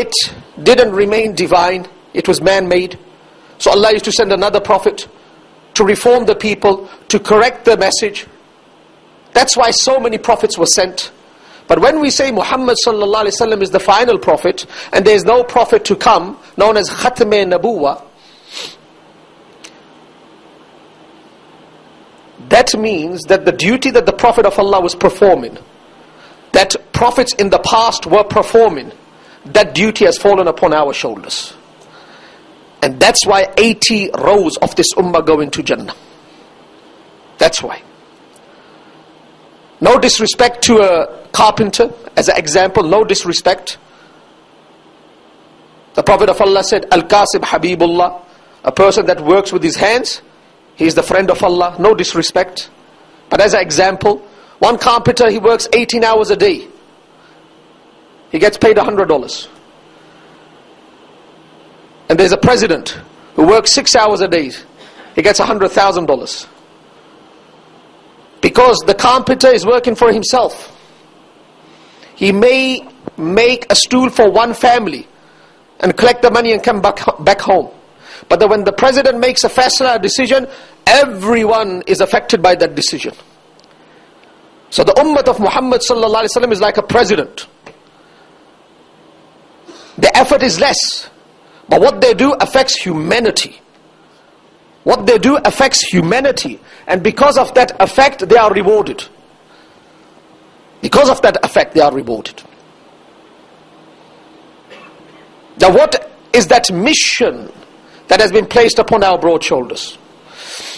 it didn't remain divine, it was man-made. So Allah used to send another prophet to reform the people, to correct the message. That's why so many prophets were sent. But when we say Muhammad sallallahu alaihi wasallam is the final prophet, and there is no prophet to come, known as Khatme Nabuwa, that means that the duty that the Prophet of Allah was performing, that prophets in the past were performing, that duty has fallen upon our shoulders. And that's why 80 rows of this ummah go into Jannah. That's why. No disrespect to a carpenter, as an example, no disrespect. The Prophet of Allah said, Al-Qasib Habibullah, a person that works with his hands, he is the friend of Allah, no disrespect. But as an example, one carpenter, he works 18 hours a day. He gets paid $100. And there's a president who works 6 hours a day. He gets $100,000. Because the carpenter is working for himself. He may make a stool for one family and collect the money and come back home. But when the president makes a fasla, a decision, everyone is affected by that decision. So the ummah of Muhammad sallallahu alaihi wasallam is like a president. The effort is less, but what they do affects humanity. What they do affects humanity, and because of that effect they are rewarded. Because of that effect they are rewarded. Now what is that mission that has been placed upon our broad shoulders?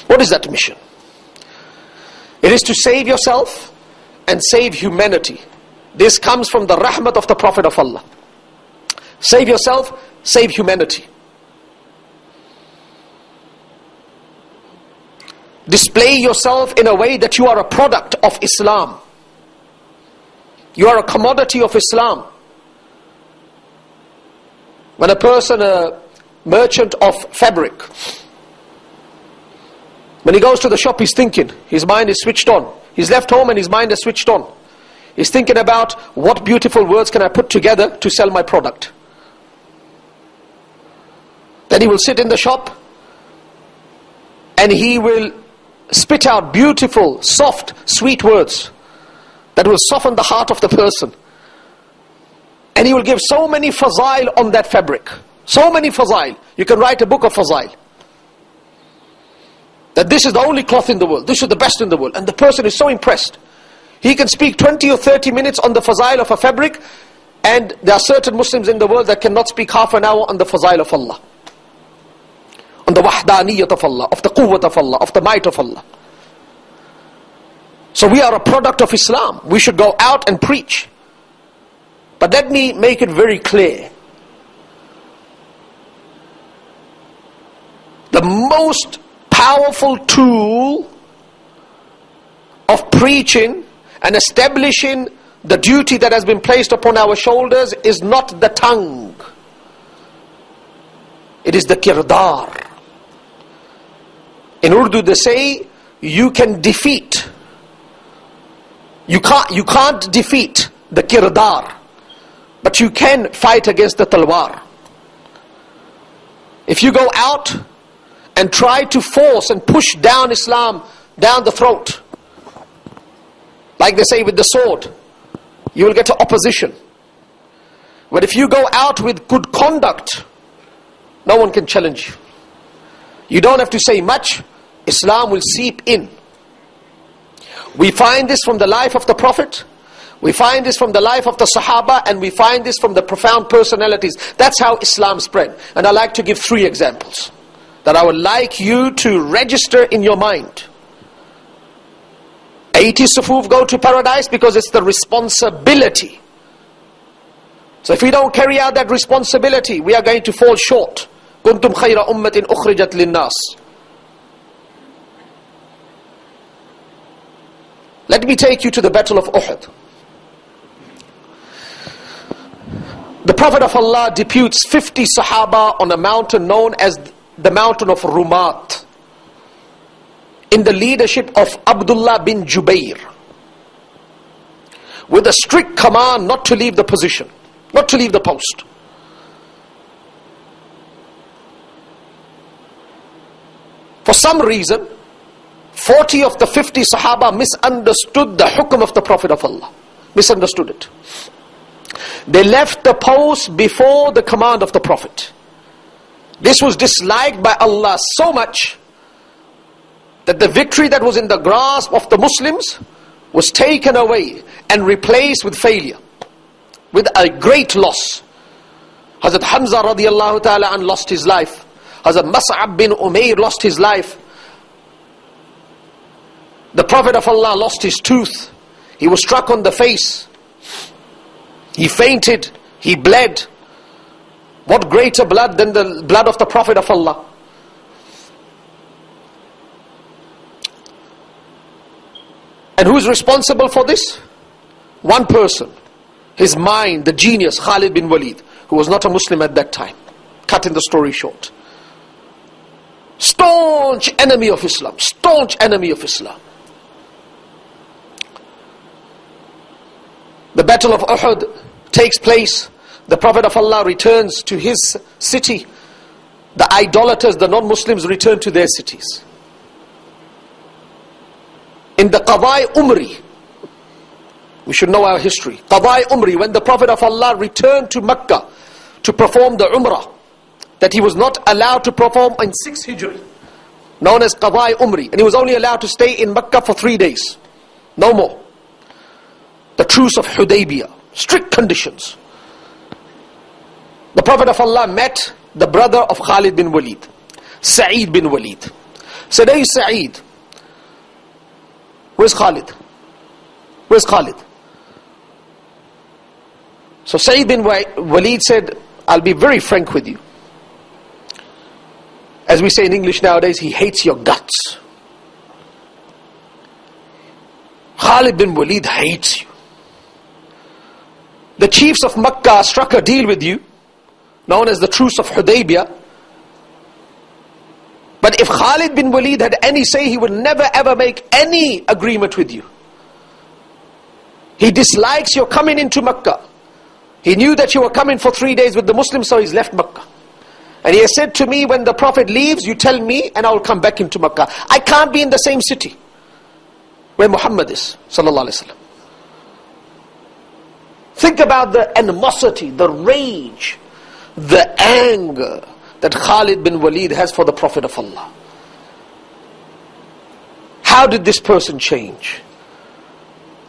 What is that mission? It is to save yourself and save humanity. This comes from the rahmat of the Prophet of Allah. Save yourself, save humanity. Display yourself in a way that you are a product of Islam. You are a commodity of Islam. When a person, a merchant of fabric, when he goes to the shop, he's thinking, his mind is switched on. He's left home and his mind is switched on. He's thinking about what beautiful words can I put together to sell my product. Then he will sit in the shop and he will spit out beautiful, soft, sweet words that will soften the heart of the person. And he will give so many fazail on that fabric. So many fazail. You can write a book of fazail. That this is the only cloth in the world. This is the best in the world. And the person is so impressed. He can speak 20 or 30 minutes on the fazail of a fabric. And there are certain Muslims in the world that cannot speak half an hour on the fazail of Allah. On the wahdaniyat of Allah, of the quwwat of Allah, of the might of Allah. So we are a product of Islam. We should go out and preach. But let me make it very clear. The most powerful tool of preaching and establishing the duty that has been placed upon our shoulders is not the tongue. It is the kirdar. In Urdu they say, you can defeat. You can't defeat the kirdar, but you can fight against the talwar. If you go out and try to force and push down Islam down the throat, like they say with the sword, you will get opposition. But if you go out with good conduct, no one can challenge you. You don't have to say much, Islam will seep in. We find this from the life of the Prophet, we find this from the life of the Sahaba, and we find this from the profound personalities. That's how Islam spread. And I like to give 3 examples that I would like you to register in your mind. 80 sufuf go to paradise because it's the responsibility. So if we don't carry out that responsibility, we are going to fall short. كنتم خير أمة أخرجت للناس. Let me take you to the battle of Uhud. The Prophet of Allah deputes 50 Sahaba on a mountain known as the mountain of Rumat, in the leadership of Abdullah bin Jubair, with a strict command not to leave the position, not to leave the post. For some reason, 40 of the 50 Sahaba misunderstood the hukm of the Prophet of Allah. Misunderstood it. They left the post before the command of the Prophet. This was disliked by Allah so much that the victory that was in the grasp of the Muslims was taken away and replaced with failure, with a great loss. Hazrat Hamza radiallahu ta'ala an lost his life. Hazrat Mus'ab bin Umair lost his life. The Prophet of Allah lost his tooth. He was struck on the face. He fainted. He bled. What greater blood than the blood of the Prophet of Allah? And who is responsible for this? One person. His mind, the genius, Khalid bin Walid, who was not a Muslim at that time. Cutting the story short. Staunch enemy of Islam. Staunch enemy of Islam. The battle of Uhud takes place. The Prophet of Allah returns to his city. The idolaters, the non-Muslims, return to their cities. In the Qadai Umri, we should know our history. Qadai Umri, when the Prophet of Allah returned to Mecca to perform the Umrah, that he was not allowed to perform in 6 Hijri, known as Qadai Umri, and he was only allowed to stay in Mecca for 3 days, no more. The truce of Hudaybiyah, strict conditions. The Prophet of Allah met the brother of Khalid bin Walid, Sa'id bin Walid. Said, "Hey Sa'id, where's Khalid? Where's Khalid?" So Sa'id bin Walid said, "I'll be very frank with you. As we say in English nowadays, he hates your guts. Khalid bin Walid hates you. The chiefs of Makkah struck a deal with you, known as the truce of Hudaybiyah. But if Khalid bin Walid had any say, he would never ever make any agreement with you. He dislikes your coming into Makkah. He knew that you were coming for 3 days with the Muslims, so he's left Makkah. And he has said to me, when the Prophet leaves, you tell me and I will come back into Makkah. I can't be in the same city where Muhammad is, sallallahu alaihi wasallam." Think about the animosity, the rage, the anger that Khalid bin Walid has for the Prophet of Allah. How did this person change?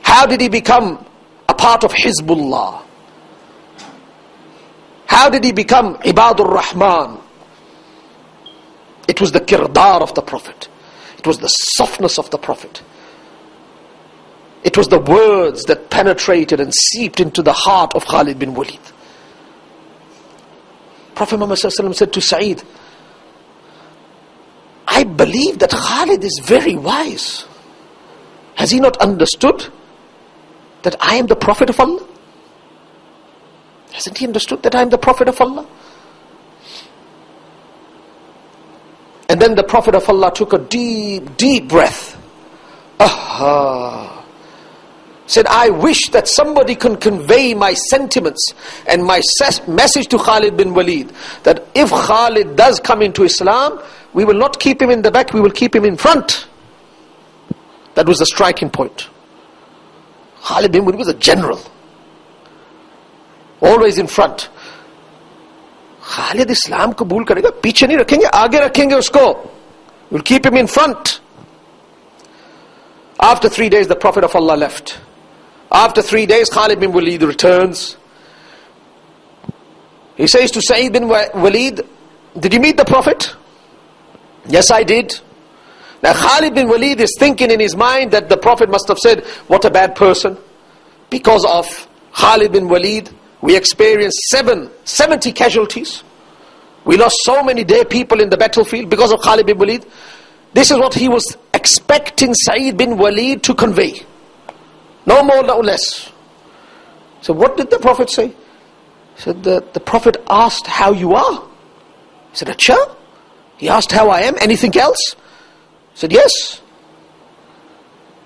How did he become a part of Hizbullah? How did he become Ibadur Rahman? It was the kirdar of the Prophet. It was the softness of the Prophet. It was the words that penetrated and seeped into the heart of Khalid bin Walid. Prophet Muhammad said to Sa'id, "I believe that Khalid is very wise. Has he not understood that I am the Prophet of Allah? Hasn't he understood that I am the Prophet of Allah?" And then the Prophet of Allah took a deep, deep breath. Said, "I wish that somebody can convey my sentiments and my message to Khalid bin Walid, that if Khalid does come into Islam, we will not keep him in the back, we will keep him in front." That was the striking point. Khalid bin Walid was a general, always in front. Khalid Islam kabul karega, piche nahi rakhenge, aage rakhenge usko. We'll keep him in front. After 3 days, the Prophet of Allah left. After 3 days, Khalid bin Walid returns. He says to Sa'id bin Walid, "Did you meet the Prophet?" "Yes, I did." Now Khalid bin Walid is thinking in his mind that the Prophet must have said, "What a bad person." Because of Khalid bin Walid, we experienced 70 casualties. We lost so many dear people in the battlefield because of Khalid bin Walid. This is what he was expecting Sa'id bin Walid to convey. No more, no less. So what did the Prophet say? He said, the Prophet asked how you are. He said, "Acha?" He asked how I am. "Anything else?" He said, "Yes."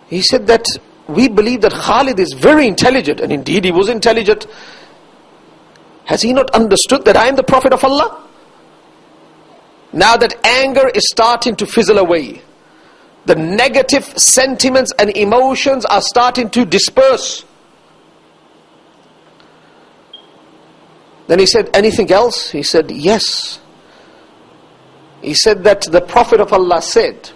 He said that we believe that Khalid is very intelligent, and indeed he was intelligent. Has he not understood that I am the Prophet of Allah? Now that anger is starting to fizzle away, the negative sentiments and emotions are starting to disperse. Then he said, anything else? He said, yes. He said that the Prophet of Allah said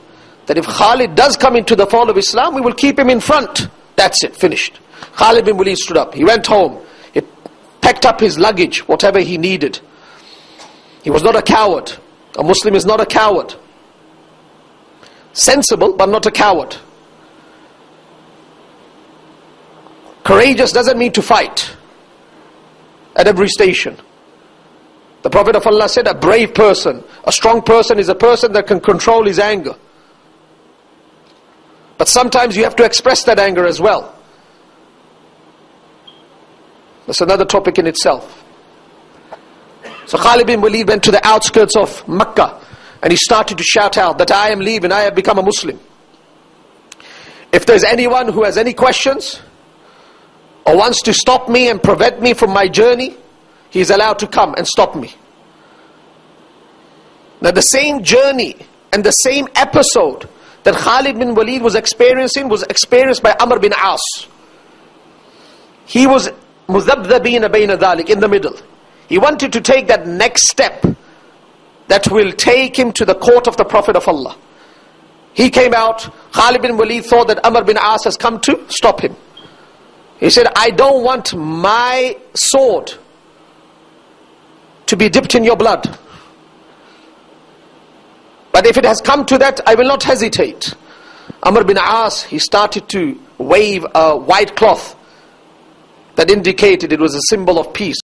that if Khalid does come into the fold of Islam, we will keep him in front. That's it, finished. Khalid bin Walid stood up. He went home. He packed up his luggage, whatever he needed. He was not a coward. A Muslim is not a coward. Sensible, but not a coward. Courageous doesn't mean to fight at every station. The Prophet of Allah said, a brave person, a strong person is a person that can control his anger. But sometimes you have to express that anger as well. That's another topic in itself. So Khalid bin Walid went to the outskirts of Mecca and he started to shout out that I am leaving, I have become a Muslim. If there's anyone who has any questions or wants to stop me and prevent me from my journey, he is allowed to come and stop me. Now the same journey and the same episode that Khalid bin Walid was experienced by Amr bin As. He was muzabdhabina bayna dhalik, in the middle. He wanted to take that next step that will take him to the court of the Prophet of Allah. He came out. Khalid bin Walid thought that Amr bin As has come to stop him. He said, I don't want my sword to be dipped in your blood. But if it has come to that, I will not hesitate. Amr bin As, he started to wave a white cloth that indicated it was a symbol of peace.